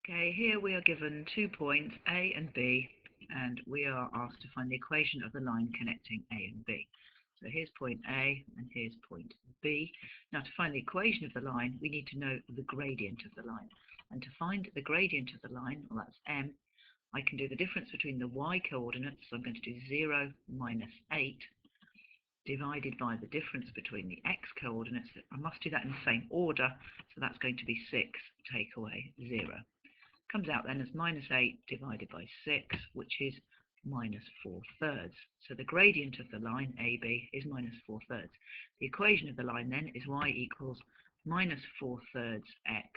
Okay, here we are given 2 points, A and B, and we are asked to find the equation of the line connecting A and B. So here's point A and here's point B. Now to find the equation of the line, we need to know the gradient of the line. And to find the gradient of the line, well that's M, I can do the difference between the y coordinates, so I'm going to do 0 minus 8, divided by the difference between the x coordinates. I must do that in the same order, so that's going to be 6 take away 0. Comes out then as minus 8 divided by 6, which is minus 4/3. So the gradient of the line AB is minus 4/3. The equation of the line then is y equals minus 4/3 x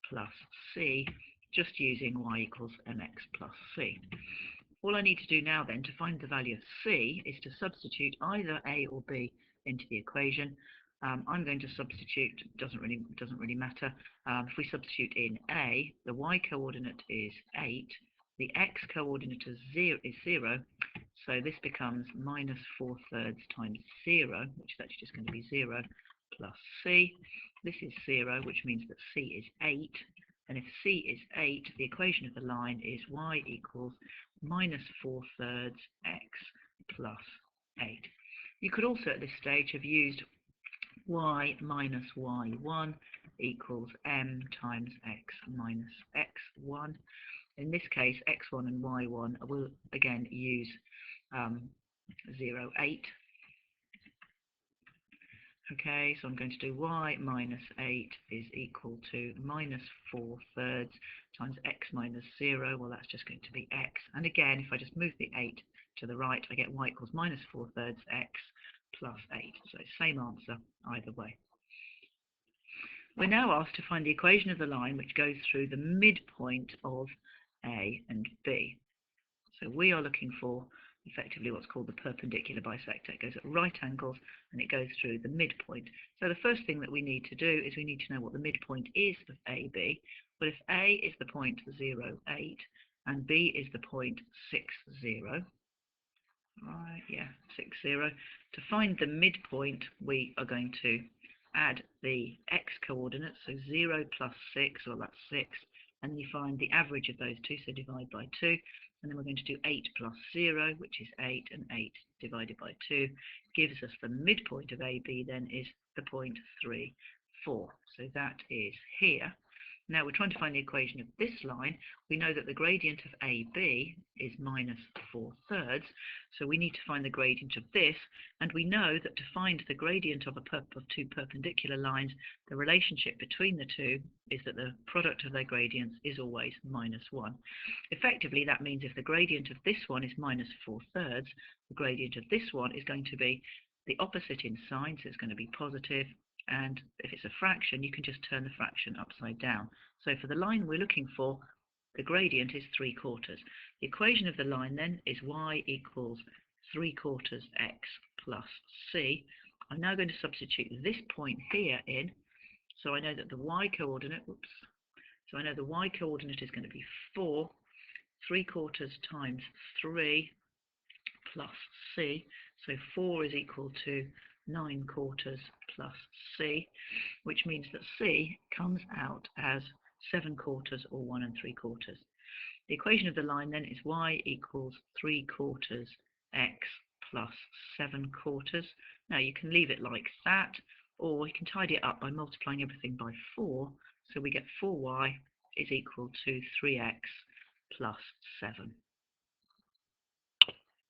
plus c, just using y equals mx plus c. All I need to do now then to find the value of c is to substitute either a or b into the equation. I'm going to substitute, doesn't really matter. If we substitute in A, the y coordinate is 8, the x coordinate is 0, so this becomes minus 4/3 times 0, which is actually just going to be 0, plus c. This is 0, which means that c is 8, and if c is 8, the equation of the line is y equals minus 4/3 x plus 8. You could also at this stage have used y minus y1 equals m times x minus x1. In this case, x1 and y1 will again use 0, 8. Okay, so I'm going to do y minus 8 is equal to minus 4/3 times x minus 0. Well, that's just going to be x. And again, if I just move the 8 to the right, I get y equals minus 4/3 x plus 8. So same answer either way. We're now asked to find the equation of the line which goes through the midpoint of A and B. So we are looking for effectively what's called the perpendicular bisector. It goes at right angles and it goes through the midpoint. So the first thing that we need to do is we need to know what the midpoint is of AB. But if A is the point 0, 8 and B is the point 6, 0, right, yeah, 6, 0. To find the midpoint, we are going to add the x coordinates, so 0 plus 6, well that's 6, and you find the average of those two, so divide by 2, and then we're going to do 8 plus 0, which is 8, and 8 divided by 2 gives us the midpoint of AB then is the point 3, 4. So that is here. Now we're trying to find the equation of this line. We know that the gradient of AB is minus 4/3, so we need to find the gradient of this, and we know that to find the gradient of two perpendicular lines, the relationship between the two is that the product of their gradients is always minus 1. Effectively, that means if the gradient of this one is minus 4/3, the gradient of this one is going to be the opposite in sign, so it's going to be positive. And if it's a fraction, you can just turn the fraction upside down. So for the line we're looking for, the gradient is 3/4. The equation of the line then is y equals 3/4 x plus c. I'm now going to substitute this point here in. So I know that the y coordinate, so I know the y coordinate is going to be 4. 3/4 times 3 plus c. So 4 is equal to 9/4 plus c, which means that c comes out as 7/4 or 1 3/4. The equation of the line then is y equals 3/4 x plus 7/4. Now you can leave it like that, or you can tidy it up by multiplying everything by 4. So we get 4y is equal to 3x plus 7.